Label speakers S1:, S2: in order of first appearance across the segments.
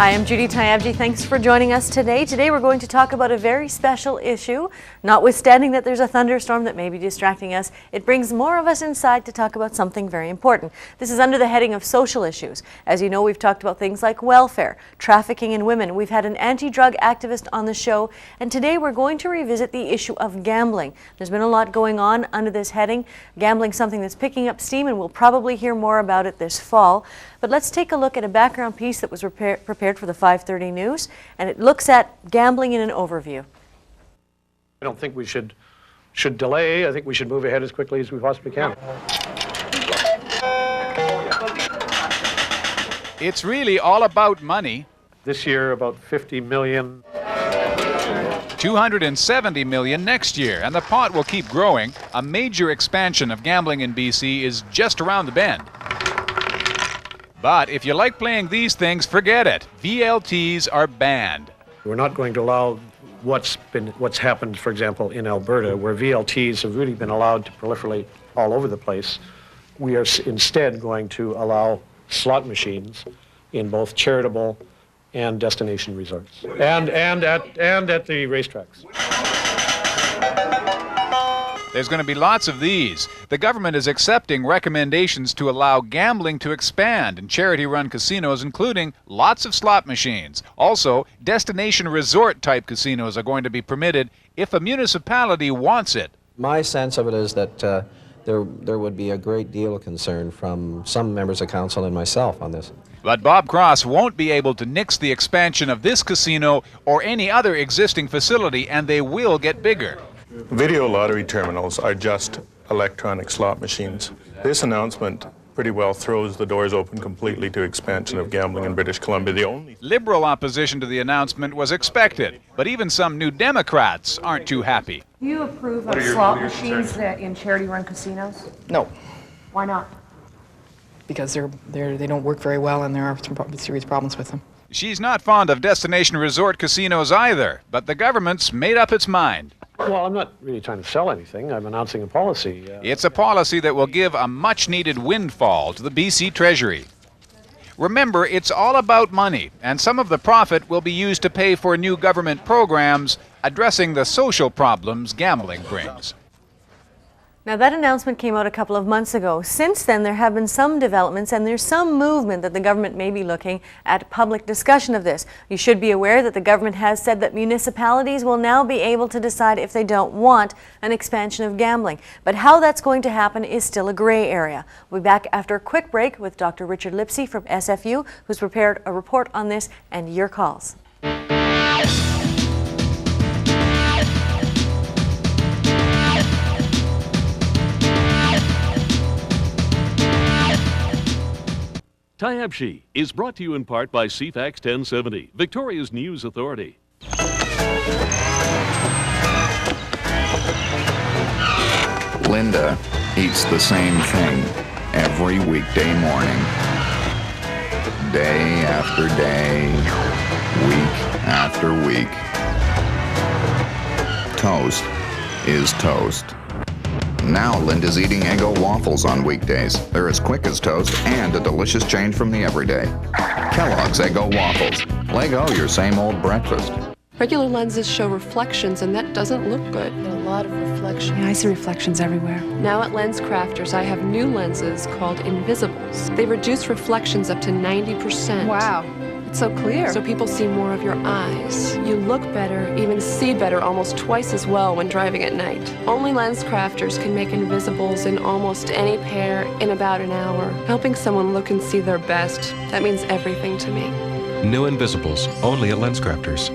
S1: Hi, I'm Judy Tyabji. Thanks for joining us today. Today we're going to talk about a very special issue. Notwithstanding that there's a thunderstorm that may be distracting us, it brings more of us inside to talk about something very important. This is under the heading of social issues. As you know, we've talked about things like welfare, trafficking in women. We've had an anti-drug activist on the show, and today we're going to revisit the issue of gambling. There's been a lot going on under this heading. Gambling, something that's picking up steam, and we'll probably hear more about it this fall. But let's take a look at a background piece that was prepared for the 5:30 news, and it looks at gambling in an overview.
S2: I don't think we should delay. I think we should move ahead as quickly as we possibly can.
S3: It's really all about money.
S2: This year, about 50 million.
S3: 270 million next year, and the pot will keep growing. A major expansion of gambling in BC is just around the bend. But if you like playing these things, forget it. VLTs are banned.
S2: We're not going to allow what's happened, for example, in Alberta, where VLTs have really been allowed to proliferate all over the place. We are instead going to allow slot machines in both charitable and destination resorts, and at the racetracks.
S3: There's going to be lots of these. The government is accepting recommendations to allow gambling to expand in charity-run casinos, including lots of slot machines. Also, destination resort-type casinos are going to be permitted if a municipality wants it.
S4: My sense of it is that there would be a great deal of concern from some members of council and myself on this.
S3: But Bob Cross won't be able to nix the expansion of this casino or any other existing facility, and they will get bigger.
S5: Video lottery terminals are just electronic slot machines. This announcement pretty well throws the doors open completely to expansion of gambling in British Columbia. The only
S3: Liberal opposition to the announcement was expected, but even some New Democrats aren't too happy.
S6: Do you approve of slot machines in charity-run casinos?
S7: No,
S6: Why not?
S7: because they don't work very well and there are some serious problems with them.
S3: She's not fond of destination resort casinos either, but the government's made up its mind.
S2: Well, I'm not really trying to sell anything. I'm announcing a policy.
S3: It's a policy that will give a much-needed windfall to the BC Treasury. Remember, it's all about money, and some of the profit will be used to pay for new government programs addressing the social problems gambling brings.
S1: Now, that announcement came out a couple of months ago. Since then, there have been some developments, and there's some movement that the government may be looking at public discussion of this. You should be aware that the government has said that municipalities will now be able to decide if they don't want an expansion of gambling. But how that's going to happen is still a gray area. We'll be back after a quick break with Dr. Richard Lipsey from SFU, who's prepared a report on this and your calls.
S8: Tyabji is brought to you in part by CFAX 1070, Victoria's news authority.
S9: Linda eats the same thing every weekday morning. Day after day, week after week. Toast is toast. Now Linda's eating Eggo waffles on weekdays. They're as quick as toast and a delicious change from the everyday. Kellogg's Eggo waffles. Lego your same old breakfast.
S10: Regular lenses show reflections, and that doesn't look good.
S6: A lot of reflection.
S10: Yeah, I see reflections everywhere. Now at Lens Crafters, I have new lenses called Invisibles. They reduce reflections up to 90%.
S6: Wow, it's so clear.
S10: So people see more of your eyes. You look better, even see better almost twice as well when driving at night. Only Lens Crafters can make Invisibles in almost any pair in about an hour. Helping someone look and see their best, that means everything to me.
S11: New Invisibles, only at Lens Crafters.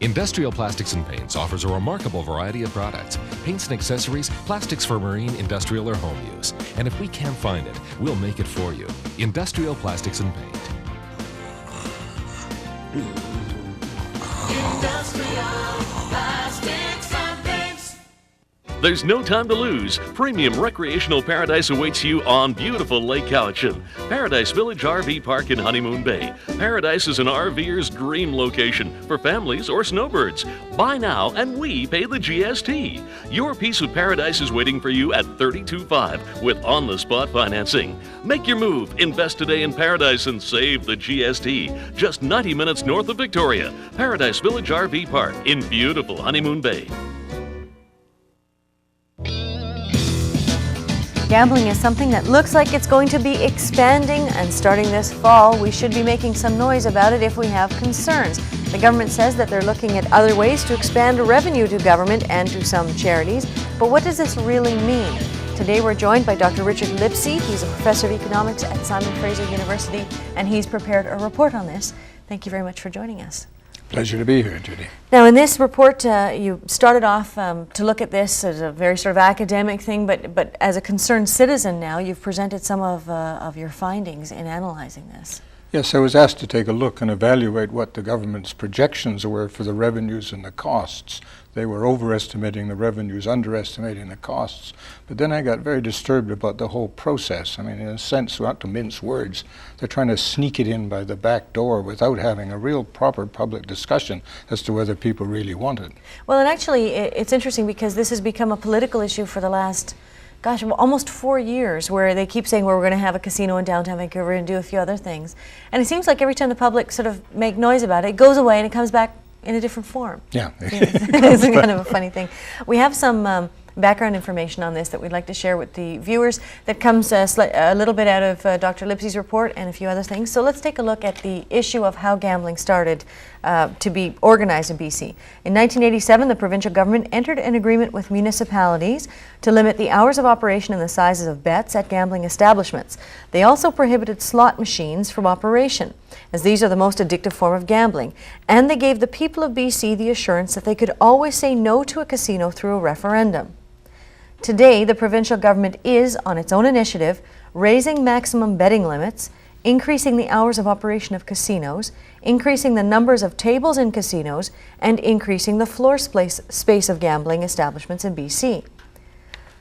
S11: Industrial Plastics and Paints offers a remarkable variety of products, paints and accessories, plastics for marine, industrial, or home use. And if we can't find it, we'll make it for you. Industrial Plastics and Paint.
S12: Industrial Plastics and Paints.
S8: There's no time to lose. Premium recreational paradise awaits you on beautiful Lake Cowichan. Paradise Village RV Park in Honeymoon Bay. Paradise is an RVer's dream location for families or snowbirds. Buy now and we pay the GST. Your piece of paradise is waiting for you at $32,500 with on-the-spot financing. Make your move. Invest today in Paradise and save the GST. Just 90 minutes north of Victoria. Paradise Village RV Park in beautiful Honeymoon Bay.
S1: Gambling is something that looks like it's going to be expanding, and starting this fall, we should be making some noise about it if we have concerns. The government says that they're looking at other ways to expand revenue to government and to some charities, but what does this really mean? Today we're joined by Dr. Richard Lipsey. He's a professor of economics at Simon Fraser University, and he's prepared a report on this. Thank you very much for joining us.
S12: Pleasure to be here, Judy.
S1: Now, in this report, you started off to look at this as a very sort of academic thing, but as a concerned citizen now, you've presented some of your findings in analyzing this.
S12: Yes, I was asked to take a look and evaluate what the government's projections were for the revenues and the costs. They were overestimating the revenues, underestimating the costs. But then I got very disturbed about the whole process. I mean, in a sense, not to mince words, they're trying to sneak it in by the back door without having a real proper public discussion as to whether people really want it.
S1: Well, and actually, it's interesting because this has become a political issue for the last, gosh, almost 4 years, where they keep saying, well, we're going to have a casino in downtown Vancouver and do a few other things. And it seems like every time the public sort of make noise about it, it goes away and it comes back in a different form.
S12: Yeah.
S1: It's kind of a funny thing. We have some background information on this that we'd like to share with the viewers that comes a little bit out of Dr. Lipsey's report and a few other things. So let's take a look at the issue of how gambling started to be organized in BC. In 1987, the provincial government entered an agreement with municipalities to limit the hours of operation and the sizes of bets at gambling establishments. They also prohibited slot machines from operation, as these are the most addictive form of gambling. And they gave the people of BC the assurance that they could always say no to a casino through a referendum. Today, the provincial government is, on its own initiative, raising maximum betting limits, increasing the hours of operation of casinos, increasing the numbers of tables in casinos, and increasing the floor space of gambling establishments in BC.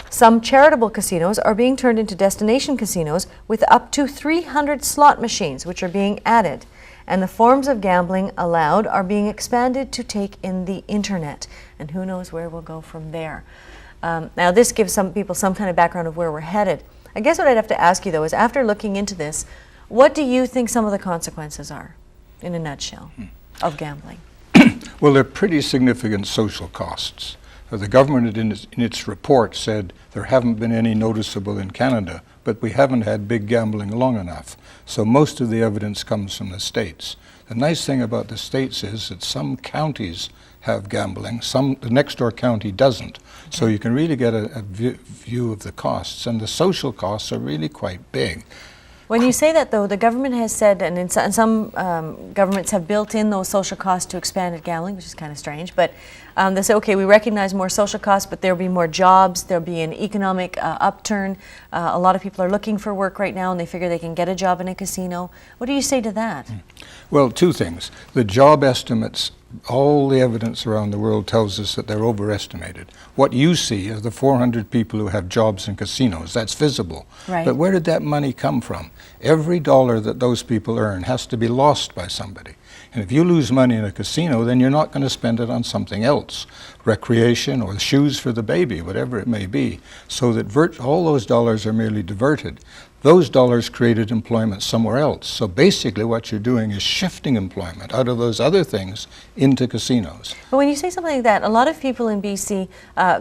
S1: Some charitable casinos are being turned into destination casinos with up to 300 slot machines, which are being added. And the forms of gambling allowed are being expanded to take in the internet. And who knows where we'll go from there. Now, this gives some people some kind of background of where we're headed. I guess what I'd have to ask you, though, is after looking into this, what do you think some of the consequences are, in a nutshell, of gambling?
S12: Well, they're pretty significant social costs. The government in its report said there haven't been any noticeable in Canada, but we haven't had big gambling long enough. So most of the evidence comes from the states. The nice thing about the states is that some counties have gambling, the next door county doesn't. So you can really get a view of the costs, and the social costs are really quite big.
S1: When you say that, though, the government has said, and some governments have built in those social costs to expanded gambling, which is kind of strange, but they say, okay, we recognize more social costs, but there'll be more jobs, there'll be an economic upturn. A lot of people are looking for work right now, and they figure they can get a job in a casino. What do you say to that?
S12: Well, two things. The job estimates, all the evidence around the world tells us that they're overestimated. What you see are the 400 people who have jobs in casinos. That's visible.
S1: Right.
S12: But where did that money come from? Every dollar that those people earn has to be lost by somebody. And if you lose money in a casino, then you're not going to spend it on something else, recreation or shoes for the baby, whatever it may be, so that all those dollars are merely diverted. Those dollars created employment somewhere else. So basically what you're doing is shifting employment out of those other things into casinos.
S1: But when you say something like that, a lot of people in BC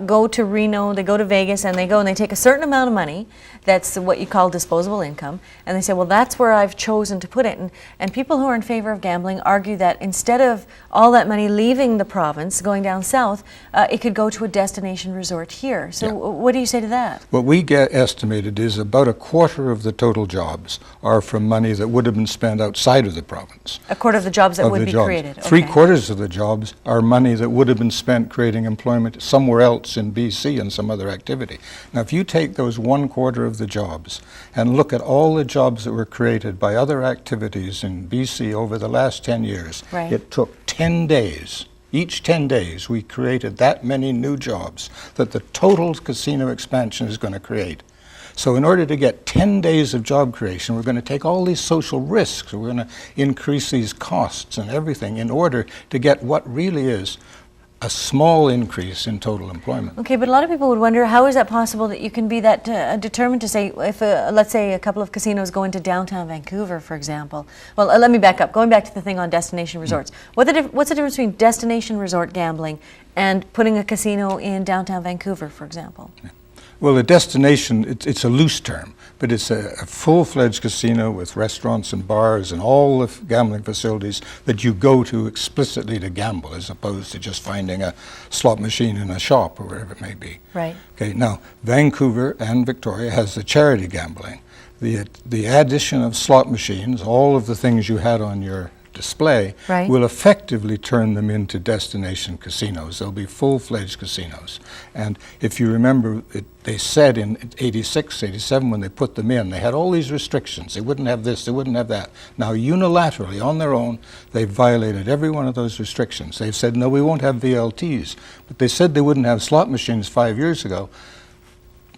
S1: go to Reno, they go to Vegas, and they take a certain amount of money, that's what you call disposable income, and they say, well, that's where I've chosen to put it. And people who are in favor of gambling argue that instead of all that money leaving the province, going down south, it could go to a destination resort here. So yeah. What do you say to that?
S12: What we get estimated is about a quarter of the total jobs are from money that would have been spent outside of the province.
S1: A quarter of the jobs that would be created. Okay.
S12: 3/4 of the jobs are money that would have been spent creating employment somewhere else in BC and some other activity. Now, if you take those 1/4 of the jobs and look at all the jobs that were created by other activities in BC over the last 10 years,
S1: right.
S12: It took 10 days Each 10 days, we created that many new jobs that the total casino expansion is going to create. So in order to get 10 days of job creation, we're going to take all these social risks. We're going to increase these costs and everything in order to get what really is a small increase in total employment.
S1: Okay, but a lot of people would wonder, how is that possible that you can be that determined to say, if let's say a couple of casinos go into downtown Vancouver, for example. Well, let me back up. Going back to the thing on destination resorts. What's the difference between destination resort gambling and putting a casino in downtown Vancouver, for example?
S12: Well, a destination, it's a loose term, but it's a full-fledged casino with restaurants and bars and all the gambling facilities that you go to explicitly to gamble, as opposed to just finding a slot machine in a shop or wherever it may be.
S1: Right.
S12: Okay, now, Vancouver and Victoria has the charity gambling. The addition of slot machines, all of the things you had on your display,
S1: right,
S12: will effectively turn them into destination casinos. They'll be full-fledged casinos. And if you remember, they said in 86, 87, when they put them in, they had all these restrictions. They wouldn't have this, they wouldn't have that. Now, unilaterally, on their own, they've violated every one of those restrictions. They've said, no, we won't have VLTs. But they said they wouldn't have slot machines 5 years ago.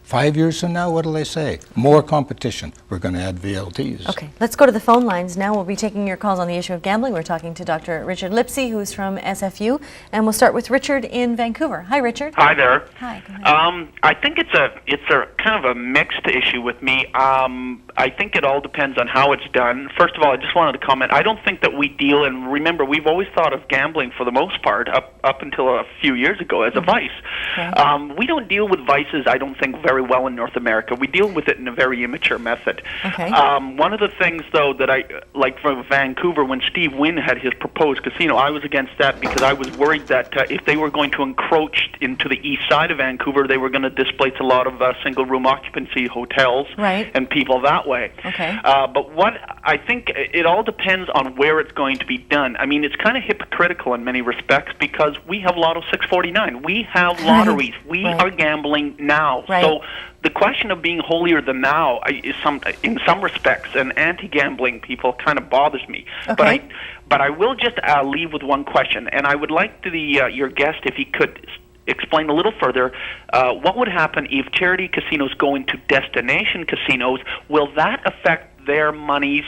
S12: 5 years from now, what do they say? More competition. We're going to add VLTs.
S1: Okay, let's go to the phone lines now. We'll be taking your calls on the issue of gambling. We're talking to Dr. Richard Lipsey, who's from SFU, and we'll start with Richard in Vancouver. Hi, Richard.
S13: Hi there.
S1: Hi, go ahead.
S13: I think it's a kind of a mixed issue with me. I think it all depends on how it's done. First of all, I just wanted to comment. I don't think that we deal, and remember, we've always thought of gambling for the most part, up until a few years ago, as a vice.
S1: Right.
S13: We don't deal with vices, I don't think, very well in North America. We deal with it in a very immature method.
S1: Okay.
S13: One of the things, though, that I like from Vancouver, when Steve Wynn had his proposed casino, I was against that because I was worried that if they were going to encroach into the east side of Vancouver, they were going to displace a lot of single-room occupancy hotels and people that way.
S1: Okay.
S13: But what I think it all depends on where it's going to be done. I mean, it's kind of hypocritical in many respects because we have Lotto 649. We have lotteries. We are gambling now.
S1: Right.
S13: So the question of being holier than thou is in some respects, and anti-gambling people kind of bothers me.
S1: Okay.
S13: But I will just leave with one question, and I would like to your guest, if he could explain a little further, what would happen if charity casinos go into destination casinos? Will that affect their monies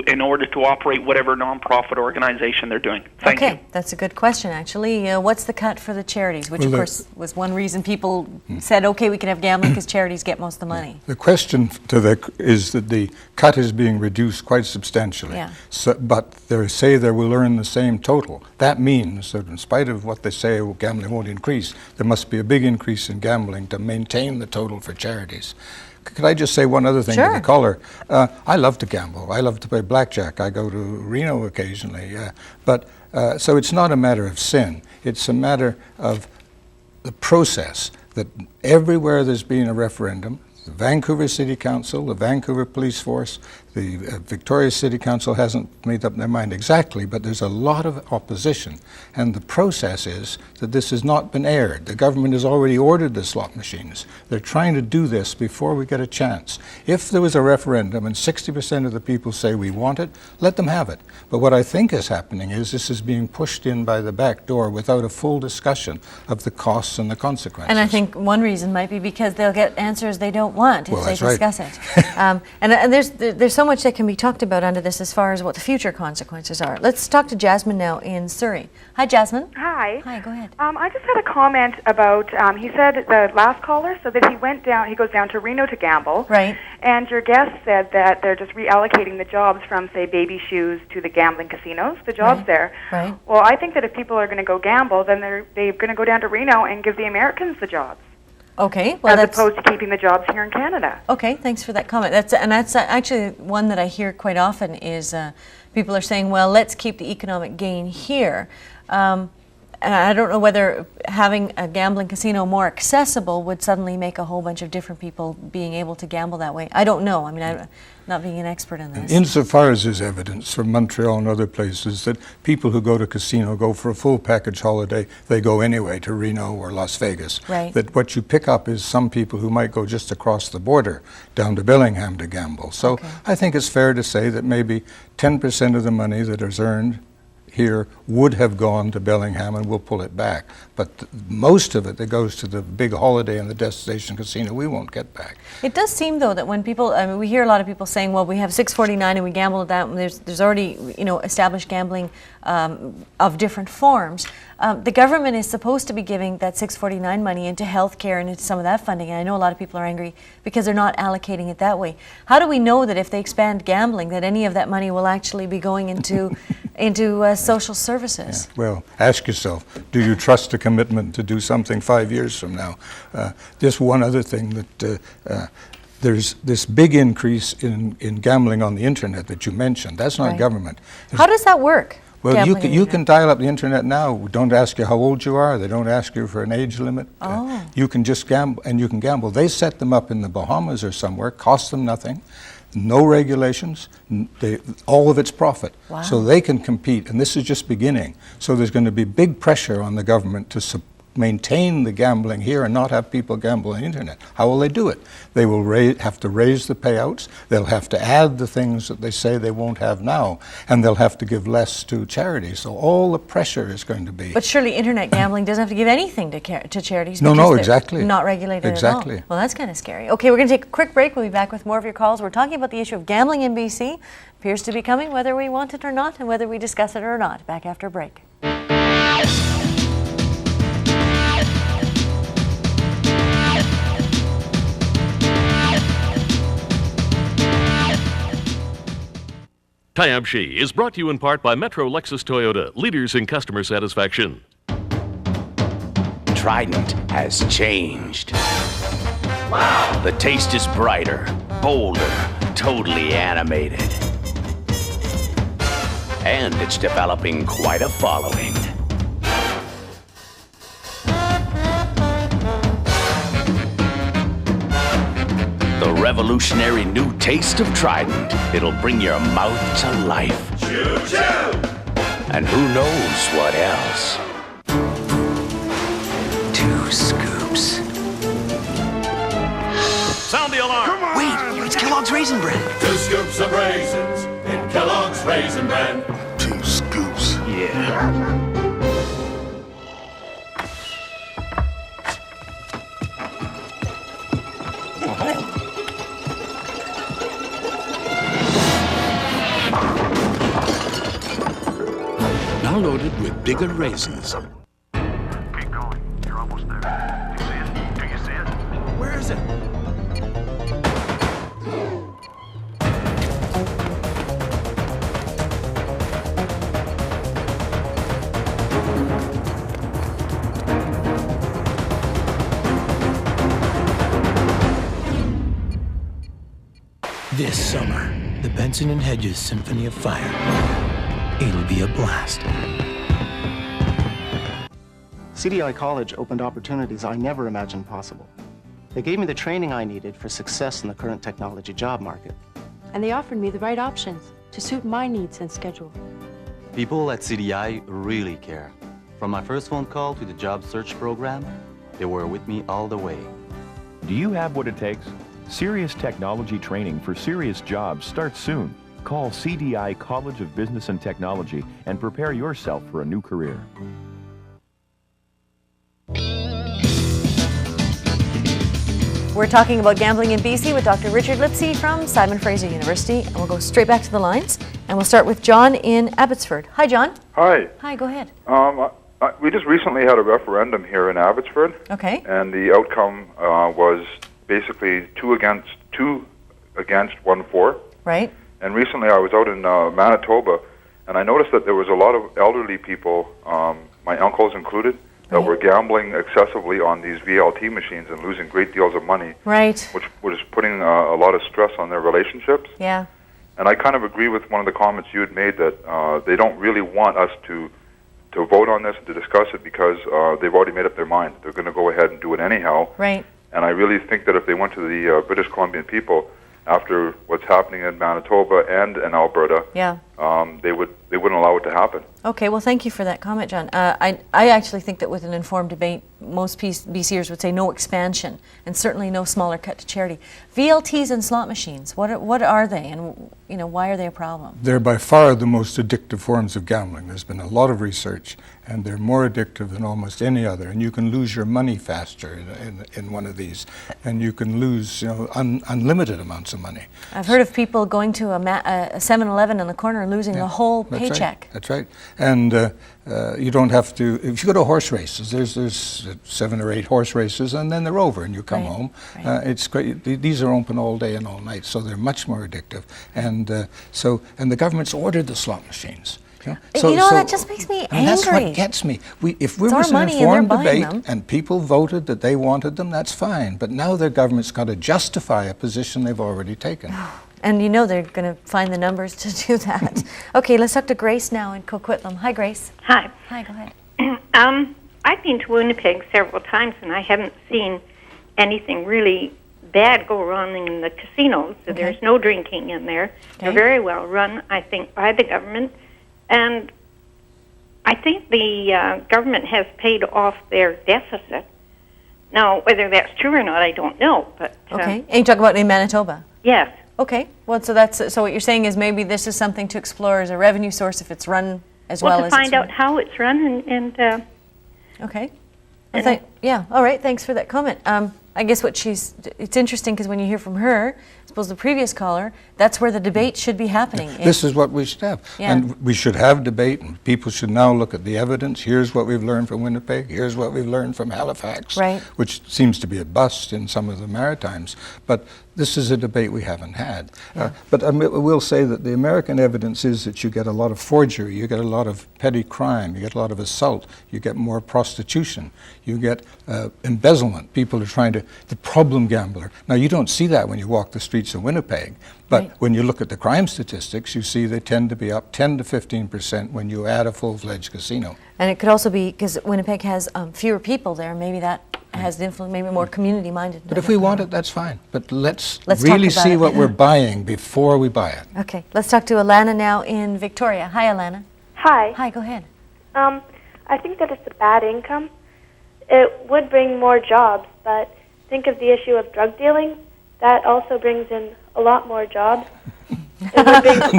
S13: in order to operate whatever nonprofit organization they're doing? Thank you.
S1: That's a good question, actually. What's the cut for the charities? Which, of course, was one reason people said, okay, we can have gambling because charities get most of the money.
S12: The question is that the cut is being reduced quite substantially.
S1: Yeah.
S12: So, but they say they will earn the same total. That means that in spite of what they say, gambling won't increase, there must be a big increase in gambling to maintain the total for charities. Could I just say one other thing to the caller? I love to gamble. I love to play blackjack. I go to Reno occasionally. So it's not a matter of sin. It's a matter of the process that everywhere there's been a referendum, the Vancouver City Council, the Vancouver Police Force, the Victoria City Council hasn't made up their mind exactly, but there's a lot of opposition. And the process is that this has not been aired. The government has already ordered the slot machines. They're trying to do this before we get a chance. If there was a referendum and 60% of the people say we want it, let them have it. But what I think is happening is this is being pushed in by the back door without a full discussion of the costs and the consequences.
S1: And I think one reason might be because they'll get answers they don't want if they discuss it. And there's so much that can be talked about under this as far as what the future consequences are. Let's talk to Jasmine now in Surrey. Hi, Jasmine.
S14: Hi.
S1: Hi, go ahead.
S14: I just had a comment about, he said, the last caller, so that he goes down to Reno to gamble.
S1: Right.
S14: And your guest said that they're just reallocating the jobs from, say, Baby Shoes to the gambling casinos, the jobs there.
S1: Right.
S14: Well, I think that if people are going to go gamble, then they're going to go down to Reno and give the Americans the jobs.
S1: Okay, well,
S14: as opposed to keeping the jobs here in Canada.
S1: Okay, thanks for that comment. That's actually one that I hear quite often is people are saying, well, let's keep the economic gain here. And I don't know whether having a gambling casino more accessible would suddenly make a whole bunch of different people being able to gamble that way. I don't know. I mean, I'm not being an expert in this.
S12: Insofar as there's evidence from Montreal and other places that people who go to casino go for a full package holiday, they go anyway to Reno or Las Vegas.
S1: Right.
S12: That what you pick up is some people who might go just across the border down to Bellingham to gamble. So I think it's fair to say that maybe 10% of the money that is earned here would have gone to Bellingham, and we'll pull it back. But most of it that goes to the big holiday and the destination casino, we won't get back.
S1: It does seem, though, that when people, I mean, we hear a lot of people saying, well, we have 649 and we gamble at that, and there's already, you know, established gambling of different forms. The government is supposed to be giving that 649 money into healthcare and into some of that funding, and I know a lot of people are angry because they're not allocating it that way. How do we know that if they expand gambling, that any of that money will actually be going into social services?
S12: Yeah. Well, ask yourself, do you trust the commitment to do something 5 years from now? Just one other thing, that there's this big increase in gambling on the internet that you mentioned. That's not government.
S1: How does that work?
S12: Well, you can dial up the internet now. Don't ask you how old you are. They don't ask you for an age limit. You can just gamble, and you can gamble. They set them up in the Bahamas or somewhere, cost them nothing, no regulations, all of its profit.
S1: Wow.
S12: So they can compete, and this is just beginning. So there's going to be big pressure on the government to maintain the gambling here and not have people gamble on the internet. How will they do it? They will have to raise the payouts, they'll have to add the things that they say they won't have now, and they'll have to give less to charity. So all the pressure is going to be...
S1: But surely internet gambling doesn't have to give anything to charities.
S12: No, exactly.
S1: Not regulated
S12: exactly.
S1: at all. Well, that's kind of scary. Okay, we're going to take a quick break. We'll be back with more of your calls. We're talking about the issue of gambling in BC. Appears to be coming whether we want it or not, and whether we discuss it or not. Back after a break.
S8: Tiamshi is brought to you in part by Metro Lexus Toyota, leaders in customer satisfaction.
S15: Trident has changed. Wow! The taste is brighter, bolder, totally animated. And it's developing quite a following. The revolutionary new taste of Trident. It'll bring your mouth to life. Choo choo! And who knows what else? 2 scoops.
S16: Sound the alarm! Come on! Wait, it's Kellogg's Raisin Bran.
S17: 2 scoops of raisins in Kellogg's Raisin Bran.
S16: 2 scoops.
S15: Yeah.
S16: Now loaded with bigger raisins.
S17: Keep going. You're almost there. Do you see it? Do you see it?
S16: Where is it?
S18: This summer, the Benson and Hedges Symphony of Fire. It'll be a blast.
S19: CDI College opened opportunities I never imagined possible. They gave me the training I needed for success in the current technology job market.
S10: And they offered me the right options to suit my needs and schedule.
S20: People at CDI really care. From my first phone call to the job search program, they were with me all the way.
S21: Do you have what it takes? Serious technology training for serious jobs starts soon. Call CDI College of Business and Technology and prepare yourself for a new career.
S1: We're talking about gambling in BC with Dr. Richard Lipsey from Simon Fraser University, and we'll go straight back to the lines, and we'll start with John in Abbotsford. Hi, John.
S22: Hi.
S1: Hi, go ahead.
S22: We just recently had a referendum here in Abbotsford.
S1: Okay.
S22: And the outcome was basically 2 against, 1 for.
S1: Right.
S22: And recently I was out in Manitoba, and I noticed that there was a lot of elderly people, my uncles included, that were gambling excessively on these VLT machines and losing great deals of money.
S1: Right.
S22: Which was putting a lot of stress on their relationships.
S1: Yeah.
S22: And I kind of agree with one of the comments you had made that they don't really want us to vote on this and to discuss it because they've already made up their mind. They're going to go ahead and do it anyhow.
S1: Right.
S22: And I really think that if they went to the British Columbian people after what's happening in Manitoba and in Alberta, they wouldn't allow it to happen.
S1: Okay, well, thank you for that comment, John. I actually think that with an informed debate, most BCers would say no expansion, and certainly no smaller cut to charity. VLTs and slot machines, what are they, and why are they a problem?
S12: They're by far the most addictive forms of gambling. There's been a lot of research, and they're more addictive than almost any other. And you can lose your money faster in one of these, and you can lose unlimited amounts of money.
S1: I've heard of people going to a 7-Eleven in the corner and losing the whole paycheck.
S12: That's right. And you don't have to, if you go to horse races, there's 7 or 8 horse races, and then they're over and you come home. It's great. These are open all day and all night, so they're much more addictive. And and the government's ordered the slot machines.
S1: That just makes me angry.
S12: And that's what gets me. If we was an informed debate and people voted that they wanted them, that's fine. But now their government's got to justify a position they've already taken.
S1: And they're going to find the numbers to do that. Okay, let's talk to Grace now in Coquitlam. Hi, Grace.
S4: Hi.
S1: Hi, go ahead.
S4: I've been to Winnipeg several times, and I haven't seen anything really bad go wrong in the casinos. So there's no drinking in there. They're very well run, I think, by the government. And I think the government has paid off their deficit. Now, whether that's true or not, I don't know. But
S1: okay, and you talk about in Manitoba?
S4: Yes.
S1: Okay, well, so what you're saying is maybe this is something to explore as a revenue source if it's run as well as
S4: to find out how it's run and
S1: okay. Well, yeah, all right, thanks for that comment. I guess it's interesting because when you hear from her, I suppose the previous caller, that's where the debate should be happening.
S12: This is what we should have.
S1: Yeah.
S12: And we should have debate, and people should now look at the evidence. Here's what we've learned from Winnipeg. Here's what we've learned from Halifax, which seems to be a bust in some of the Maritimes. But this is a debate we haven't had. But I will say that the American evidence is that you get a lot of forgery, you get a lot of petty crime, you get a lot of assault, you get more prostitution, you get embezzlement. People are trying to, the problem gambler. Now, you don't see that when you walk the streets of Winnipeg, but when you look at the crime statistics, you see they tend to be up 10 to 15% when you add a full-fledged casino.
S1: And it could also be because Winnipeg has fewer people there, maybe that has the influence, maybe more community-minded.
S12: But if we want it, that's fine. But let's really see what we're buying before we buy it.
S1: Okay, let's talk to Alana now in Victoria. Hi, Alana.
S5: Hi.
S1: Hi, go ahead.
S5: I think that it's a bad income. It would bring more jobs, but think of the issue of drug dealing. That also brings in a lot more jobs.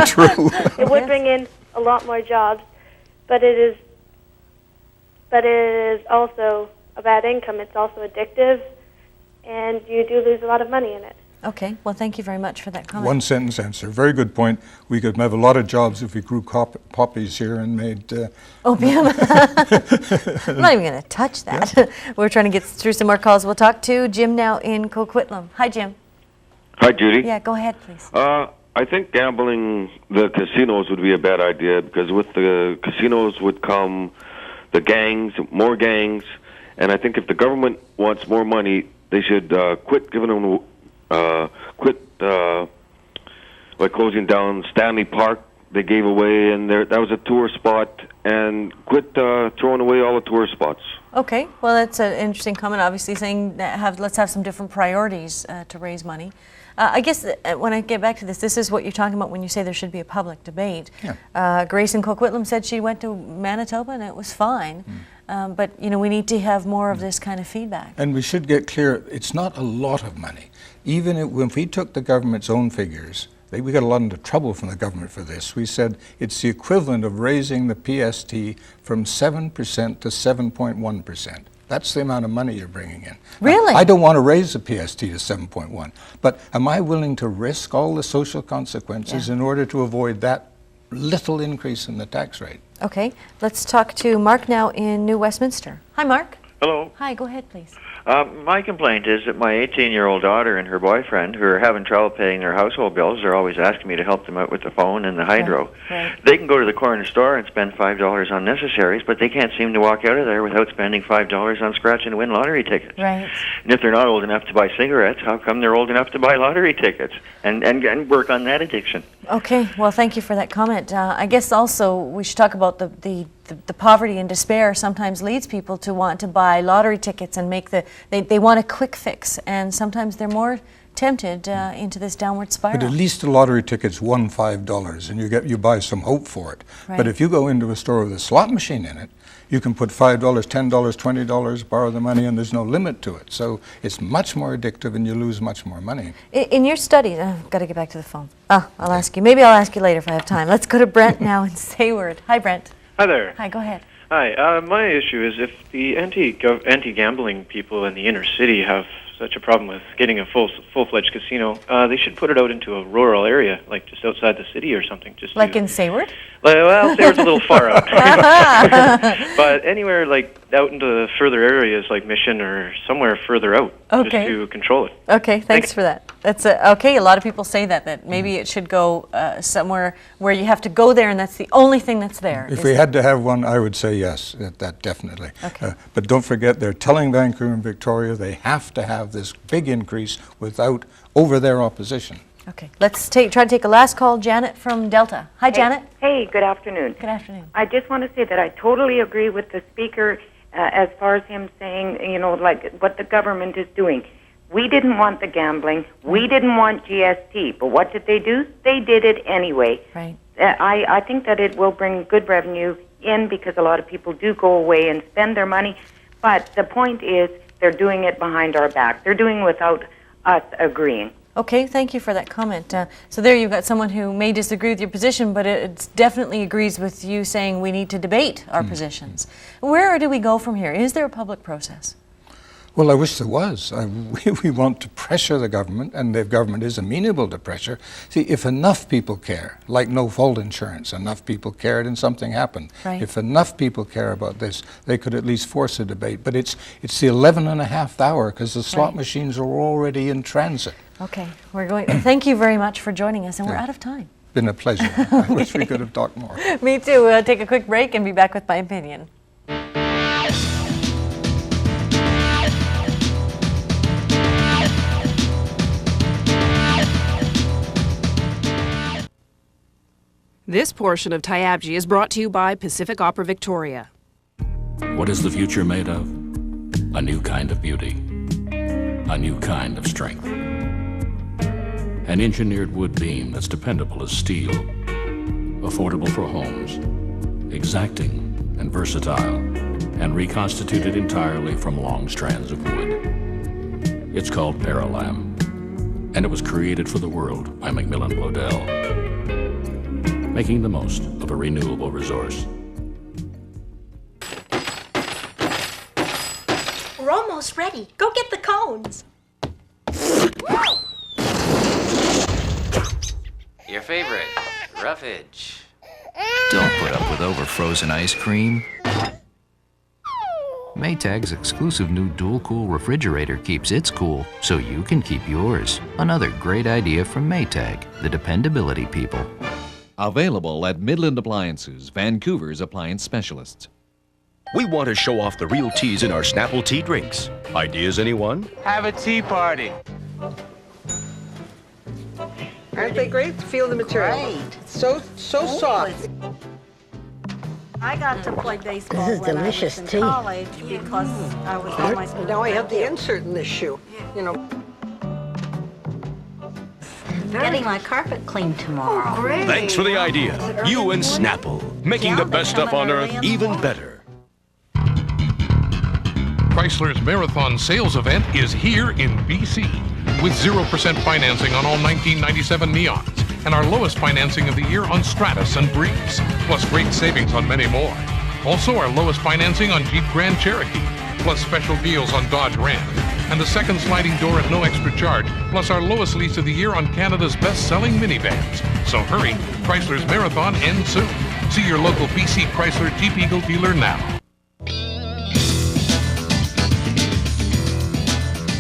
S12: True.
S5: It would bring in a lot more jobs, but it is also a bad income. It's also addictive, and you do lose a lot of money in it.
S1: Okay, well, thank you very much for that comment.
S12: One sentence answer. Very good point. We could have a lot of jobs if we grew poppies here and made
S1: opium. I'm not even going to touch that. We're trying to get through some more calls. We'll talk to Jim now in Coquitlam. Hi, Jim.
S23: Hi, Judy.
S1: Yeah, go ahead, please.
S23: I think gambling the casinos would be a bad idea because with the casinos would come the gangs, more gangs, and I think if the government wants more money, they should quit giving them, like closing down Stanley Park. They gave away, and that was a tourist spot, and quit throwing away all the tourist spots.
S1: Okay, well, that's an interesting comment. Obviously, saying that let's have some different priorities to raise money. I guess when I get back to this is what you're talking about when you say there should be a public debate. Yeah. Grace in Coquitlam said she went to Manitoba and it was fine. But we need to have more of this kind of feedback.
S12: And we should get clear, it's not a lot of money. Even if we took the government's own figures, we got a lot into trouble from the government for this. We said it's the equivalent of raising the PST from 7% to 7.1%. That's the amount of money you're bringing in.
S1: Really?
S12: Now, I don't want to raise the PST to 7.1, but am I willing to risk all the social consequences in order to avoid that little increase in the tax rate?
S1: Okay, let's talk to Mark now in New Westminster. Hi, Mark.
S24: Hello.
S1: Hi, go ahead, please.
S24: My complaint is that my 18-year-old daughter and her boyfriend, who are having trouble paying their household bills, are always asking me to help them out with the phone and the hydro.
S1: Right.
S24: They can go to the corner store and spend $5 on necessaries, but they can't seem to walk out of there without spending $5 on scratch-and-win lottery tickets.
S1: Right.
S24: And if they're not old enough to buy cigarettes, how come they're old enough to buy lottery tickets and work on that addiction? Okay,
S1: well, thank you for that comment. I guess also we should talk about the poverty and despair sometimes leads people to want to buy lottery tickets and make they want a quick fix, and sometimes they're more tempted into this downward spiral.
S12: But at least a lottery ticket's won $5, and you buy some hope for it.
S1: Right.
S12: But if you go into a store with a slot machine in it, you can put $5, $10, $20, borrow the money, and there's no limit to it. So it's much more addictive, and you lose much more money.
S1: In your study, I've got to get back to the phone. I'll ask you. Maybe I'll ask you later if I have time. Let's go to Brent now in Sayward. Hi, Brent.
S2: Hi there.
S1: Hi, go ahead.
S2: Hi. My issue is if the anti-gambling people in the inner city have such a problem with getting a full-fledged casino, they should put it out into a rural area, like just outside the city or something. Just
S1: like in Sayward?
S2: Well, Sayward's a little far out. But anywhere like out into further areas like Mission or somewhere further out, just to control it.
S1: Okay, thanks for that. That's okay. A lot of people say that maybe it should go somewhere where you have to go there, and that's the only thing that's there.
S12: If we had to have one, I would say yes, that definitely.
S1: Okay.
S12: But don't forget, they're telling Vancouver and Victoria they have to have this big increase over their opposition.
S1: Okay, let's try to take a last call. Janet from Delta. Hi, Janet.
S3: Hey, good afternoon.
S1: Good afternoon.
S3: I just want to say that I totally agree with the speaker as far as him saying, like what the government is doing. We didn't want the gambling. We didn't want GST. But what did they do? They did it anyway.
S1: Right.
S3: I think that it will bring good revenue in because a lot of people do go away and spend their money. But the point is they're doing it behind our back. They're doing it without us agreeing.
S1: Okay, thank you for that comment. So there you've got someone who may disagree with your position, but it definitely agrees with you saying we need to debate our positions. Where do we go from here? Is there a public process?
S12: Well, I wish there was. We want to pressure the government, and the government is amenable to pressure. See, if enough people care, like no-fault insurance, enough people cared and something happened.
S1: Right.
S12: If enough people care about this, they could at least force a debate. But it's the 11.5th hour because the slot machines are already in transit.
S1: Okay, we're going. Thank you very much for joining us, and we're out of time.
S12: Been a pleasure. I wish we could have talked more.
S1: Me too. We'll take a quick break and be back with my opinion.
S7: This portion of Tyabji is brought to you by Pacific Opera Victoria.
S9: What is the future made of? A new kind of beauty. A new kind of strength. An engineered wood beam that's dependable as steel. Affordable for homes. Exacting and versatile. And reconstituted entirely from long strands of wood. It's called Paralam. And it was created for the world by Macmillan Bloedel. Making the most of a renewable resource.
S25: We're almost ready. Go get the cones.
S26: Your favorite, Roughage.
S27: Don't put up with over-frozen ice cream. Maytag's exclusive new Dual Cool refrigerator keeps its cool so you can keep yours. Another great idea from Maytag, the dependability people.
S28: Available at Midland Appliances, Vancouver's appliance specialists.
S29: We want to show off the real teas in our Snapple tea drinks. Ideas, anyone?
S30: Have a tea party.
S31: Aren't they great? Feel the material.
S25: Great.
S31: So soft.
S25: I got to play baseball
S31: This is
S25: when
S31: delicious
S25: I was
S31: tea.
S25: in college because I was on my
S31: Now I have the insert in this shoe.
S25: getting my carpet cleaned tomorrow.
S31: Oh, great.
S29: Thanks for the idea. You and Snapple, making the best stuff on earth even better.
S32: Chrysler's Marathon Sales Event is here in BC with 0% financing on all 1997 Neons and our lowest financing of the year on Stratus and Breeze, plus great savings on many more. Also our lowest financing on Jeep Grand Cherokee, plus special deals on Dodge Ram, and the second sliding door at no extra charge, plus our lowest lease of the year on Canada's best-selling minivans. So hurry, Chrysler's Marathon ends soon. See your local BC Chrysler Jeep Eagle dealer now.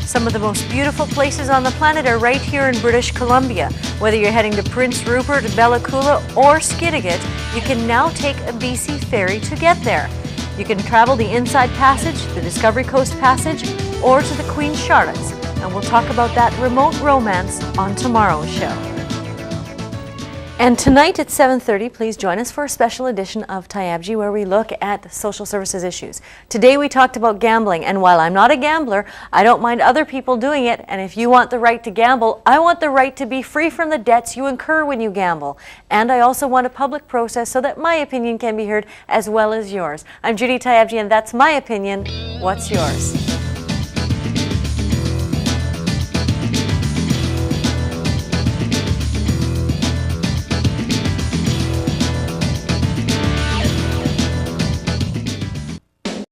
S1: Some of the most beautiful places on the planet are right here in British Columbia. Whether you're heading to Prince Rupert, Bella Coola, or Skidegate, you can now take a BC ferry to get there. You can travel the Inside Passage, the Discovery Coast Passage, or to the Queen Charlotte's. And we'll talk about that remote romance on tomorrow's show. And tonight at 7:30, please join us for a special edition of Tayabji where we look at social services issues. Today we talked about gambling, and while I'm not a gambler, I don't mind other people doing it, and if you want the right to gamble, I want the right to be free from the debts you incur when you gamble. And I also want a public process so that my opinion can be heard as well as yours. I'm Judy Tayabji, and that's my opinion. What's yours?